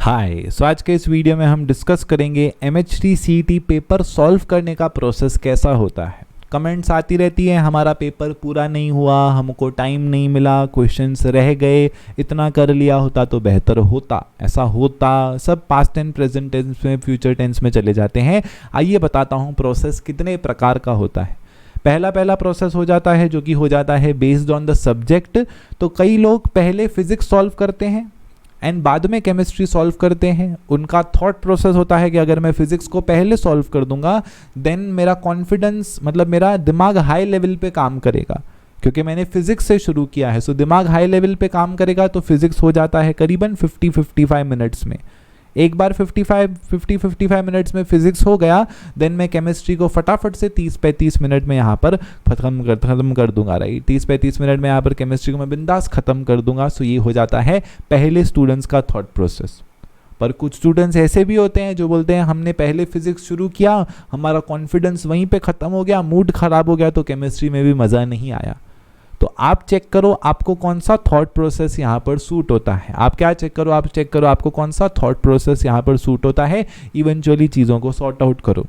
हाय, सो आज के इस वीडियो में हम डिस्कस करेंगे MHT CET पेपर सॉल्व करने का प्रोसेस कैसा होता है। कमेंट्स आती रहती हैं, हमारा पेपर पूरा नहीं हुआ, हमको टाइम नहीं मिला, क्वेश्चंस रह गए, इतना कर लिया होता तो बेहतर होता, ऐसा होता। सब पास्ट टेंस, प्रेजेंट टेंस में, फ्यूचर टेंस में चले जाते हैं। आइए बताता हूँ प्रोसेस कितने प्रकार का होता है। पहला प्रोसेस हो जाता है जो कि हो जाता है बेस्ड ऑन द सब्जेक्ट। तो कई लोग पहले फिजिक्स सॉल्व करते हैं एंड बाद में केमिस्ट्री सॉल्व करते हैं। उनका थॉट प्रोसेस होता है कि अगर मैं फिजिक्स को पहले सॉल्व कर दूंगा देन मेरा कॉन्फिडेंस, मतलब मेरा दिमाग हाई लेवल पे काम करेगा क्योंकि मैंने फिजिक्स से शुरू किया है। सो दिमाग हाई लेवल पे काम करेगा तो फिजिक्स हो जाता है करीबन 50-55 मिनट्स में। एक बार 50-55 मिनट्स में फिजिक्स हो गया देन मैं केमिस्ट्री को फटाफट से 30-35 मिनट में यहाँ पर ख़त्म कर दूंगा। राइट, 30-35 मिनट में यहाँ पर केमिस्ट्री को मैं बिंदास ख़त्म कर दूंगा। सो ये हो जाता है पहले स्टूडेंट्स का थॉट प्रोसेस। पर कुछ स्टूडेंट्स ऐसे भी होते हैं जो बोलते हैं हमने पहले फिजिक्स शुरू किया, हमारा कॉन्फिडेंस वहीं पे ख़त्म हो गया, मूड ख़राब हो गया तो केमिस्ट्री में भी मज़ा नहीं आया। तो आप चेक करो आपको कौन सा थॉट प्रोसेस यहाँ पर सूट होता है। आप क्या चेक करो, आप चेक करो आपको कौन सा थॉट प्रोसेस यहाँ पर सूट होता है। इवेंचुअली चीज़ों को सॉर्ट आउट करो।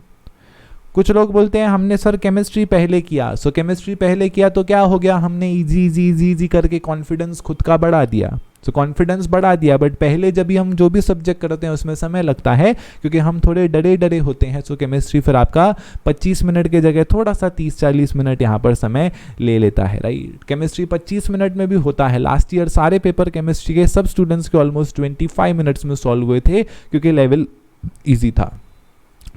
कुछ लोग बोलते हैं हमने सर केमिस्ट्री पहले किया, सो केमिस्ट्री पहले किया तो क्या हो गया, हमने इजी करके कॉन्फिडेंस खुद का बढ़ा दिया। सो कॉन्फिडेंस बढ़ा दिया बट पहले जब भी हम जो भी सब्जेक्ट करते हैं उसमें समय लगता है क्योंकि हम थोड़े डरे होते हैं। सो केमिस्ट्री फिर आपका 25 मिनट की जगह थोड़ा सा 30-40 मिनट यहाँ पर समय ले लेता है। राइट, केमिस्ट्री 25 मिनट में भी होता है। लास्ट ईयर सारे पेपर केमिस्ट्री के सब स्टूडेंट्स के ऑलमोस्ट 25 मिनट्स में सॉल्व हुए थे क्योंकि लेवल ईजी था।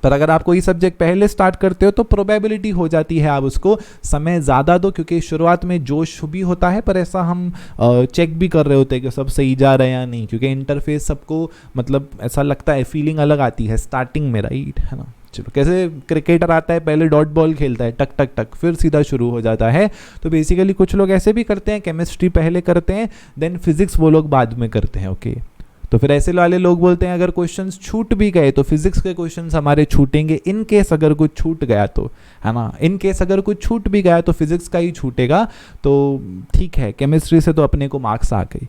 पर अगर आप कोई सब्जेक्ट पहले स्टार्ट करते हो तो प्रोबेबिलिटी हो जाती है आप उसको समय ज़्यादा दो क्योंकि शुरुआत में जोश भी होता है पर ऐसा हम चेक भी कर रहे होते हैं कि सब सही जा रहा है या नहीं, क्योंकि इंटरफेस सबको मतलब ऐसा लगता है, फीलिंग अलग आती है स्टार्टिंग में। राइट है ना। चलो, कैसे क्रिकेटर आता है पहले डॉट बॉल खेलता है, टक टक टक, फिर सीधा शुरू हो जाता है। तो बेसिकली कुछ लोग ऐसे भी करते हैं, केमिस्ट्री पहले करते हैं देन फिजिक्स वो लोग बाद में करते हैं। ओके, तो फिर ऐसे वाले लोग बोलते हैं अगर क्वेश्चंस छूट भी गए तो फिजिक्स के क्वेश्चंस हमारे छूटेंगे। इन केस अगर कुछ छूट गया तो, है ना, इन केस अगर कुछ छूट भी गया तो फिजिक्स का ही छूटेगा। तो ठीक है, केमिस्ट्री से तो अपने को मार्क्स आ गई।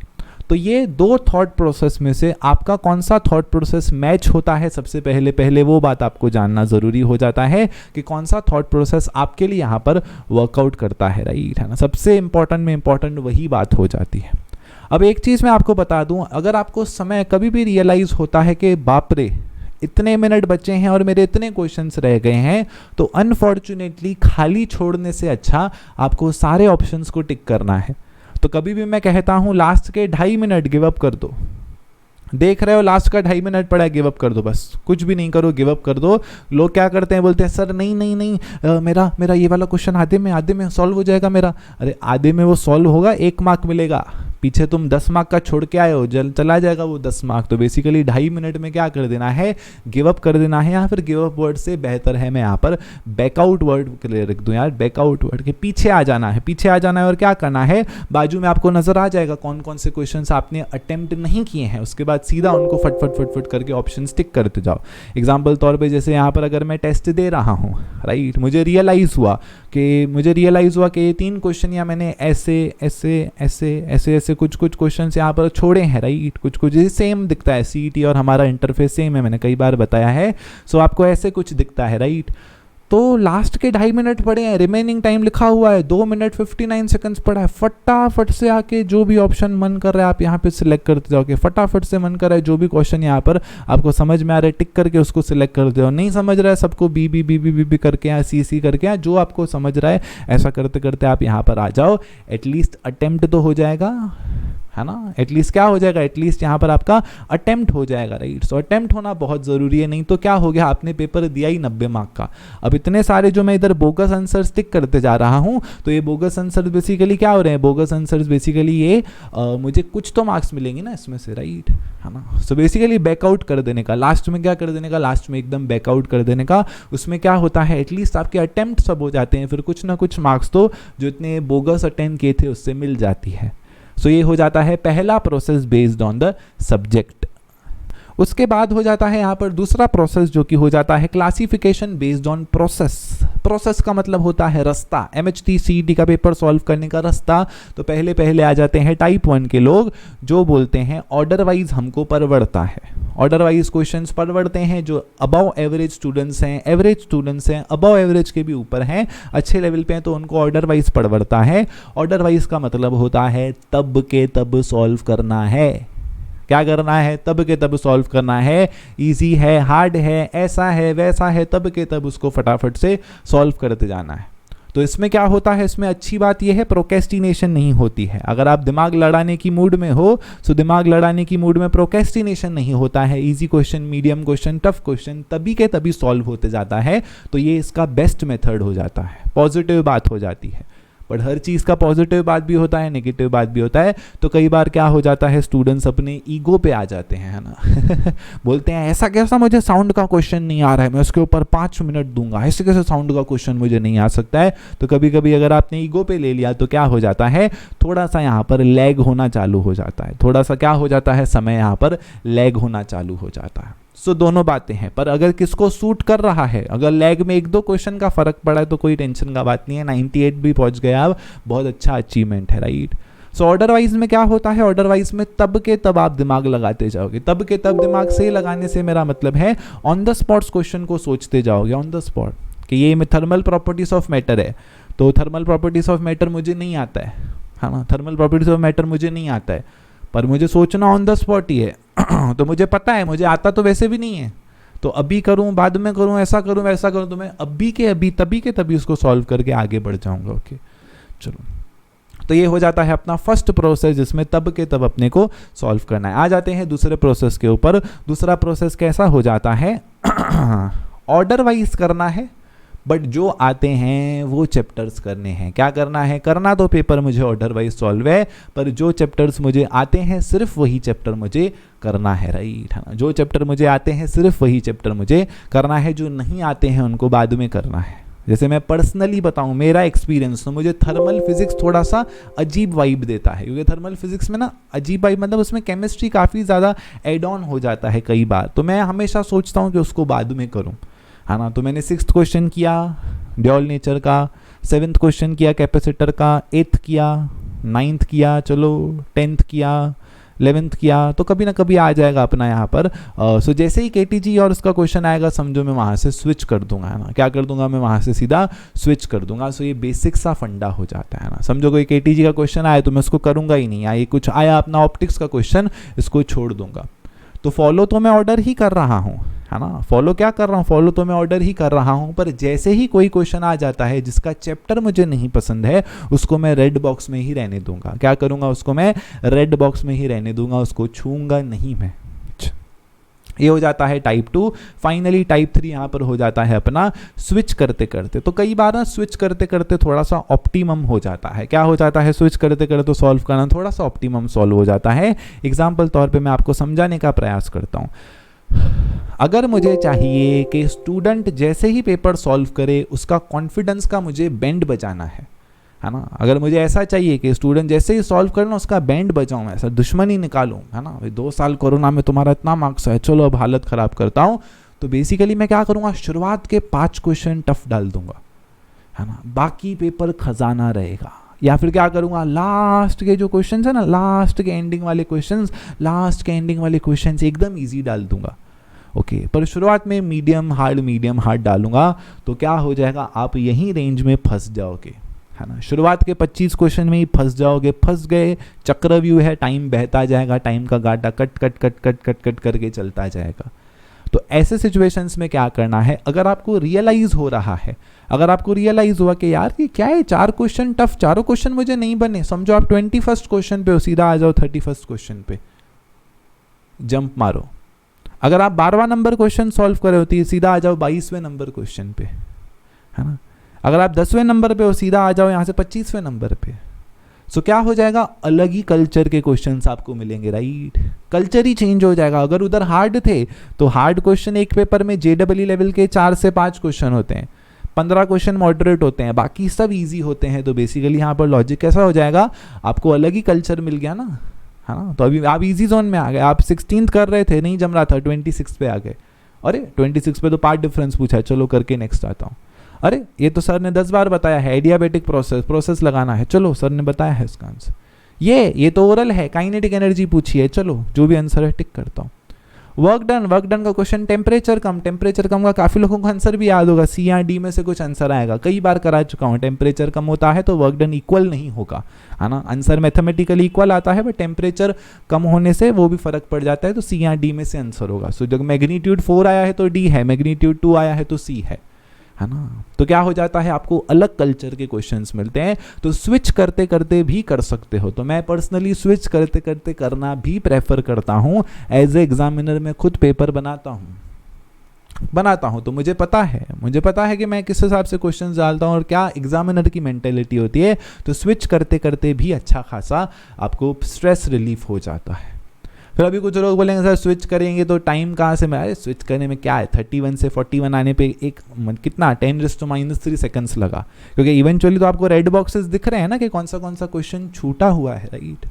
तो ये दो थॉट प्रोसेस में से आपका कौन सा थॉट प्रोसेस मैच होता है, सबसे पहले वो बात आपको जानना ज़रूरी हो जाता है कि कौन सा थॉट प्रोसेस आपके लिए यहाँ पर वर्कआउट करता है। राइट है ना, सबसे इंपॉर्टेंट में इंपॉर्टेंट वही बात हो जाती है। अब एक चीज़ मैं आपको बता दूं, अगर आपको समय कभी भी रियलाइज़ होता है कि बाप रे इतने मिनट बचे हैं और मेरे इतने क्वेश्चंस रह गए हैं, तो अनफॉर्चुनेटली खाली छोड़ने से अच्छा आपको सारे ऑप्शंस को टिक करना है। तो कभी भी मैं कहता हूं लास्ट के 2.5 मिनट गिव अप कर दो। देख रहे हो लास्ट का 2.5 मिनट पड़ा है, गिव अप कर दो, बस कुछ भी नहीं करो, गिव अप कर दो। लोग क्या करते हैं, बोलते हैं सर नहीं मेरा ये वाला क्वेश्चन आधे में सॉल्व हो जाएगा मेरा। अरे आधे में वो सॉल्व होगा, 1 मार्क मिलेगा, पीछे तुम 10 मार्क का छोड़ के आए हो, चला जाएगा वो 10 मार्क। तो बेसिकली 2.5 मिनट में क्या कर देना है, गिव अप कर देना है। या फिर गिव अप वर्ड से बेहतर है मैं यहाँ पर बैकआउट वर्ड रख दूँ यार, बैकआउट वर्ड के पीछे आ जाना है। और क्या करना है, बाजू में आपको नजर आ जाएगा कौन कौन से क्वेश्चन आपने अटेम्प्ट नहीं किए हैं, उसके बाद सीधा उनको फट करके ऑप्शन टिक करते जाओ। एग्जाम्पल तौर पर जैसे यहाँ पर अगर मैं टेस्ट दे रहा हूँ, राइट, मुझे रियलाइज़ हुआ कि ये 3 क्वेश्चन या मैंने ऐसे कुछ क्वेश्चन यहाँ पर छोड़े हैं। राइट, कुछ सेम दिखता है, सीईटी और हमारा इंटरफेस सेम है, मैंने कई बार बताया है। सो आपको ऐसे कुछ दिखता है। राइट, तो लास्ट के 2.5 मिनट पड़े हैं, रिमेनिंग टाइम लिखा हुआ है 2 मिनट 59 सेकंड्स पड़ा है। फटाफट से आके जो भी ऑप्शन मन कर रहा है आप यहाँ पे सिलेक्ट करते जाओगे। फटाफट से मन कर रहा है जो भी क्वेश्चन यहाँ पर आपको समझ में आ रहा है टिक करके उसको सिलेक्ट कर दो। नहीं समझ रहा है सबको बी करके या सी करके, या जो आपको समझ रहा है ऐसा करते करते आप यहाँ पर आ जाओ। एटलीस्ट अटेम्प्ट तो हो जाएगा, है ना। एटलीस्ट क्या हो जाएगा, एटलीस्ट यहाँ पर आपका अटेम्प्ट हो जाएगा। राइट, सो अटेम्प्ट होना बहुत ज़रूरी है, नहीं तो क्या हो गया, आपने पेपर दिया ही 90 मार्क का। अब इतने सारे जो मैं इधर बोगस आंसर्स टिक करते जा रहा हूँ, तो ये बोगस आंसर्स बेसिकली क्या हो रहे हैं, बोगस आंसर्स बेसिकली ये मुझे कुछ तो मार्क्स मिलेंगे ना इसमें से। राइट है ना, सो बेसिकली बैकआउट कर देने का, लास्ट में क्या कर देने का, लास्ट में एकदम बैकआउट कर देने का। उसमें क्या होता है, एटलीस्ट आपके अटेम्प्ट सब हो जाते हैं, फिर कुछ ना कुछ मार्क्स तो जो इतने बोगस अटेम्प्ट किए थे उससे मिल जाती है। सो ये हो जाता है पहला process based on the subject. उसके बाद हो जाता है यहाँ पर दूसरा प्रोसेस जो कि हो जाता है classification based on process. Process का मतलब होता है रास्ता, एमएचटी सीईटी का पेपर सॉल्व करने का रास्ता। तो पहले पहले आ जाते हैं टाइप 1 के लोग जो बोलते हैं ऑर्डर वाइज हमको परवड़ता है, ऑर्डर वाइज क्वेश्चंस परवड़ते हैं। जो अबव एवरेज स्टूडेंट्स हैं, एवरेज स्टूडेंट्स हैं, अबव एवरेज के भी ऊपर हैं, अच्छे लेवल पे हैं, तो उनको ऑर्डर वाइज परवड़ता है। ऑर्डर वाइज का मतलब होता है तब के तब सॉल्व करना है। क्या करना है? तब के तब सॉल्व करना है। इजी है, हार्ड है, ऐसा है, वैसा है, तब के तब उसको फटाफट से सॉल्व करते जाना है। तो इसमें क्या होता है, इसमें अच्छी बात यह है प्रोक्रेस्टिनेशन नहीं होती है। अगर आप दिमाग लड़ाने की मूड में हो तो दिमाग लड़ाने की मूड में प्रोक्रेस्टिनेशन नहीं होता है। Easy question, medium question, tough question तभी के तभी सॉल्व होते जाता है। तो ये इसका बेस्ट मेथड हो जाता है, पॉजिटिव बात हो जाती है। बट हर चीज़ का पॉजिटिव बात भी होता है, नेगेटिव बात भी होता है। तो कई बार क्या हो जाता है, स्टूडेंट्स अपने ईगो पे आ जाते हैं, है ना बोलते हैं ऐसा कैसा मुझे साउंड का क्वेश्चन नहीं आ रहा है, मैं उसके ऊपर 5 मिनट दूंगा, ऐसे कैसे साउंड का क्वेश्चन मुझे नहीं आ सकता है। तो कभी कभी अगर आपने ईगो पे ले लिया तो क्या हो जाता है, थोड़ा सा यहाँ पर लैग होना चालू हो जाता है, थोड़ा सा क्या हो जाता है, समय यहाँ पर लैग होना चालू हो जाता है। सो दोनों बातें हैं, पर अगर किसको सूट कर रहा है, अगर लैग में 1-2 क्वेश्चन का फर्क पड़ा है तो कोई टेंशन का बात नहीं है। 98 भी पहुंच गया अब, बहुत अच्छा अचीवमेंट है, राइट। सो ऑर्डर वाइज में क्या होता है, ऑर्डर वाइज में तब के तब आप दिमाग लगाते जाओगे। तब के तब दिमाग से लगाने से मेरा मतलब है ऑन द स्पॉट क्वेश्चन को सोचते जाओगे, ऑन द स्पॉट कि ये में थर्मल प्रॉपर्टीज ऑफ मैटर है, तो थर्मल प्रॉपर्टीज ऑफ मैटर मुझे नहीं आता है ना, थर्मल प्रॉपर्टीज ऑफ मैटर मुझे नहीं आता है, पर मुझे सोचना ऑन द स्पॉट ही है तो मुझे पता है, मुझे आता तो वैसे भी नहीं है, तो अभी करूं, बाद में करूं, ऐसा करूं, वैसा करूं, तो मैं अभी के अभी, तभी के तभी उसको सॉल्व करके आगे बढ़ जाऊंगा। ओके, चलो, तो ये हो जाता है अपना फर्स्ट प्रोसेस जिसमें तब के तब अपने को सॉल्व करना है। आ जाते हैं दूसरे प्रोसेस के ऊपर। दूसरा प्रोसेस कैसा हो जाता है, ऑर्डर वाइज करना है, बट जो आते हैं वो चैप्टर्स करने हैं। क्या करना है, करना तो पेपर मुझे ऑर्डर वाइज सॉल्व है, पर जो चैप्टर्स मुझे आते हैं सिर्फ वही चैप्टर मुझे करना है, राइट, है ना। जो चैप्टर मुझे आते हैं सिर्फ वही चैप्टर मुझे करना है, जो नहीं आते हैं उनको बाद में करना है। जैसे मैं पर्सनली बताऊं, मेरा एक्सपीरियंस, तो मुझे थर्मल फिजिक्स थोड़ा सा अजीब वाइब देता है, क्योंकि थर्मल फिजिक्स में ना अजीब वाइब मतलब उसमें केमिस्ट्री काफ़ी ज़्यादा एड ऑन हो जाता है कई बार, तो मैं हमेशा सोचता हूँ कि उसको बाद में करूँ, है ना। तो मैंने 6th क्वेश्चन किया ड्यूल नेचर का, 7th क्वेश्चन किया कैपेसिटर का, 8th किया, 9th किया, चलो 10th किया, 11th किया, तो कभी ना कभी आ जाएगा अपना यहाँ पर। सो जैसे ही केटीजी और उसका क्वेश्चन आएगा, समझो मैं वहाँ से स्विच कर दूंगा, है ना। क्या कर दूंगा, मैं वहाँ से सीधा स्विच कर दूंगा। सो ये बेसिक सा फंडा हो जाता है ना। समझो कोई केटीजी का क्वेश्चन आया तो मैं उसको करूँगा ही नहीं, या ये कुछ आया अपना ऑप्टिक्स का क्वेश्चन, इसको छोड़ दूंगा। तो फॉलो तो मैं ऑर्डर ही कर रहा हूँ, है ना। फॉलो क्या कर रहा हूँ, फॉलो तो मैं ऑर्डर ही कर रहा हूँ, पर जैसे ही कोई क्वेश्चन आ जाता है जिसका चैप्टर मुझे नहीं पसंद है, उसको मैं रेड बॉक्स में ही रहने दूंगा। क्या करूँगा, उसको मैं रेड बॉक्स में ही रहने दूंगा, उसको छूंगा नहीं मैं। ये हो जाता है टाइप 2। फाइनली टाइप 3 यहाँ पर हो जाता है अपना स्विच करते करते। तो कई बार ना स्विच करते करते थोड़ा सा ऑप्टिमम हो जाता है। क्या हो जाता है, स्विच करते करते सॉल्व करना थोड़ा सा ऑप्टिमम सॉल्व हो जाता है। एग्जाम्पल तौर पे मैं आपको समझाने का प्रयास करता हूँ। अगर मुझे चाहिए कि स्टूडेंट जैसे ही पेपर सॉल्व करे उसका कॉन्फिडेंस का मुझे बैंड बजाना है ना। अगर मुझे ऐसा चाहिए कि स्टूडेंट जैसे ही सॉल्व करना उसका बैंड बजाऊं, ऐसा दुश्मनी निकालूं, है ना। भाई 2 साल कोरोना में तुम्हारा इतना मार्क्स है, चलो अब हालत ख़राब करता हूं। तो बेसिकली मैं क्या करूंगा, शुरुआत के 5 क्वेश्चन टफ डाल दूंगा, है ना। बाकी पेपर खजाना रहेगा। या फिर क्या करूंगा, लास्ट के जो क्वेश्चन है ना, लास्ट के एंडिंग वाले क्वेश्चन एकदम ईजी डाल दूंगा। ओके, पर शुरुआत में मीडियम हार्ड डालूंगा। तो क्या हो जाएगा, आप यही रेंज में फंस जाओगे, है ना। शुरुआत के 25 क्वेश्चन में ही फंस जाओगे, फंस गए, चक्रव्यूह है, टाइम बहता जाएगा, टाइम का गाटा कट करके चलता जाएगा। तो ऐसे सिचुएशंस में क्या करना है, अगर आपको रियलाइज हो रहा है, अगर आपको रियलाइज हुआ कि यार ये क्या है, 4 क्वेश्चन टफ, चारों क्वेश्चन मुझे नहीं बने, समझो आप 21st क्वेश्चन पे हो, सीधा आ जाओ 31st क्वेश्चन पे, जंप मारो। अगर आप 12वां नंबर क्वेश्चन सॉल्व कर रहे होती है, सीधा आ जाओ 22वें नंबर क्वेश्चन पे, है ना। अगर आप 10वें नंबर पे हो, सीधा आ जाओ यहाँ से 25वें नंबर पे। सो क्या हो जाएगा, अलग ही कल्चर के क्वेश्चंस आपको मिलेंगे, राइट। कल्चर ही चेंज हो जाएगा। अगर उधर हार्ड थे तो हार्ड क्वेश्चन एक पेपर में JEE लेवल के 4 से 5 क्वेश्चन होते हैं, 15 क्वेश्चन मॉडरेट होते हैं, बाकी सब इजी होते हैं। तो बेसिकली यहाँ पर लॉजिक कैसा हो जाएगा, आपको अलग ही कल्चर मिल गया ना, है ना। तो अभी आप इजी जोन में आ गए, आप 16th कर रहे थे, नहीं जम रहा था, 26 पे आ गए। अरे 26 पे तो पार्ट डिफरेंस पूछा है, चलो करके नेक्स्ट आता हूँ। अरे ये तो सर ने 10 बार बताया है, एडियाबेटिक प्रोसेस लगाना है, चलो सर ने बताया है इसका आंसर। ये तो ओरल है, काइनेटिक एनर्जी पूछी है, चलो जो भी आंसर है टिक करता हूँ। वर्क डन का क्वेश्चन, टेम्परेचर कम का काफी लोगों को आंसर भी याद होगा, सी या डी में से कुछ आंसर आएगा, कई बार करा चुका हूँ। टेम्परेचर कम होता है तो वर्क डन इक्वल नहीं होगा, है ना। आंसर मैथमेटिकली इक्वल आता है, बट टेम्परेचर कम होने से वो भी फर्क पड़ जाता है, तो सी या डी में से आंसर होगा। सो जब मैग्नीट्यूड 4 आया है तो डी है, मैग्नीट्यूड 2 आया है तो सी है ना। तो क्या हो जाता है, आपको अलग कल्चर के क्वेश्चंस मिलते हैं, तो स्विच करते करते भी कर सकते हो। तो मैं पर्सनली स्विच करते करते करना भी प्रेफर करता हूं। एज ए एग्जामिनर मैं खुद पेपर बनाता हूं, तो मुझे पता है कि मैं किस हिसाब से क्वेश्चंस डालता हूं और क्या एग्जामिनर की मेंटेलिटी होती है। तो स्विच करते करते भी अच्छा खासा आपको स्ट्रेस रिलीफ हो जाता है। फिर अभी कुछ लोग बोलेंगे सर स्विच करेंगे तो टाइम कहाँ से मिला, स्विच करने में क्या है, 31 से 41 आने पे एक कितना 10⁻³ सेकंड्स लगा, क्योंकि इवेंचुअली तो आपको रेड बॉक्सेस दिख रहे हैं ना कि कौन सा क्वेश्चन छूटा हुआ है, राइट,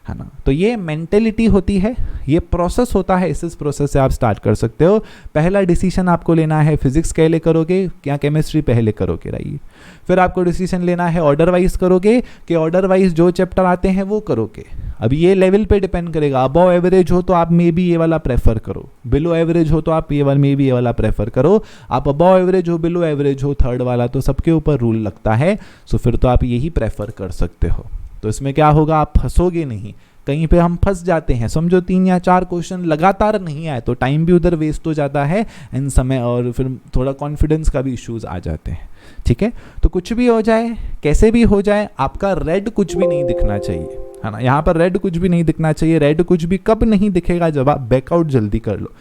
है ना। तो ये मेंटेलिटी होती है, ये प्रोसेस होता है, इस प्रोसेस से आप स्टार्ट कर सकते हो। पहला डिसीजन आपको लेना है, फिजिक्स पहले करोगे या केमिस्ट्री पहले करोगे, राइट। फिर आपको डिसीजन लेना है ऑर्डर वाइज करोगे कि ऑर्डर वाइज जो चैप्टर आते हैं वो करोगे। अब ये लेवल पे डिपेंड करेगा, अबव एवरेज हो तो आप मे बी ये वाला प्रेफर करो, बिलो एवरेज हो तो आप मे बी ये वाला प्रेफर करो। आप अबव एवरेज हो, बिलो एवरेज हो, थर्ड वाला तो सबके ऊपर रूल लगता है, सो फिर तो आप यही प्रेफर कर सकते हो। तो इसमें क्या होगा, आप फंसोगे नहीं। कहीं पे हम फंस जाते हैं, समझो 3 या 4 क्वेश्चन लगातार नहीं आए तो टाइम भी उधर वेस्ट हो जाता है इन समय, और फिर थोड़ा कॉन्फिडेंस का भी इश्यूज आ जाते हैं, ठीक है। तो कुछ भी हो जाए, कैसे भी हो जाए, आपका रेड कुछ भी नहीं दिखना चाहिए, है ना। यहाँ पर रेड कुछ भी नहीं दिखना चाहिए। रेड कुछ भी कब नहीं दिखेगा, जब आप बैकआउट जल्दी कर लो,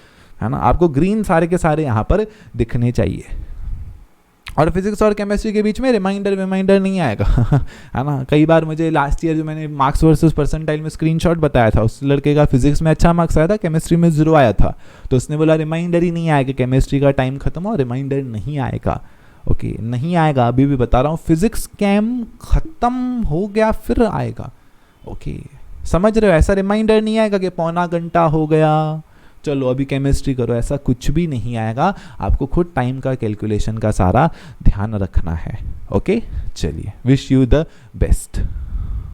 है ना। आपको ग्रीन सारे के सारे यहाँ पर दिखने चाहिए। और फिजिक्स और केमिस्ट्री के बीच में रिमाइंडर नहीं आएगा है ना। कई बार मुझे लास्ट ईयर जो मैंने मार्क्स वर्सेस परसेंटाइल में स्क्रीनशॉट बताया था, उस लड़के का फिजिक्स में अच्छा मार्क्स आया था, केमिस्ट्री में 0 आया था, तो उसने बोला रिमाइंडर ही नहीं आएगा, केमिस्ट्री का टाइम खत्म हो, रिमाइंडर नहीं आएगा। ओके, नहीं आएगा, अभी भी बता रहा हूँ, फिजिक्स कैम खत्म हो गया फिर आएगा। ओके, समझ रहे हो, ऐसा रिमाइंडर नहीं आएगा कि पौना घंटा हो गया चलो अभी केमिस्ट्री करो, ऐसा कुछ भी नहीं आएगा। आपको खुद टाइम का कैलकुलेशन का सारा ध्यान रखना है। ओके, चलिए, विश यू द बेस्ट।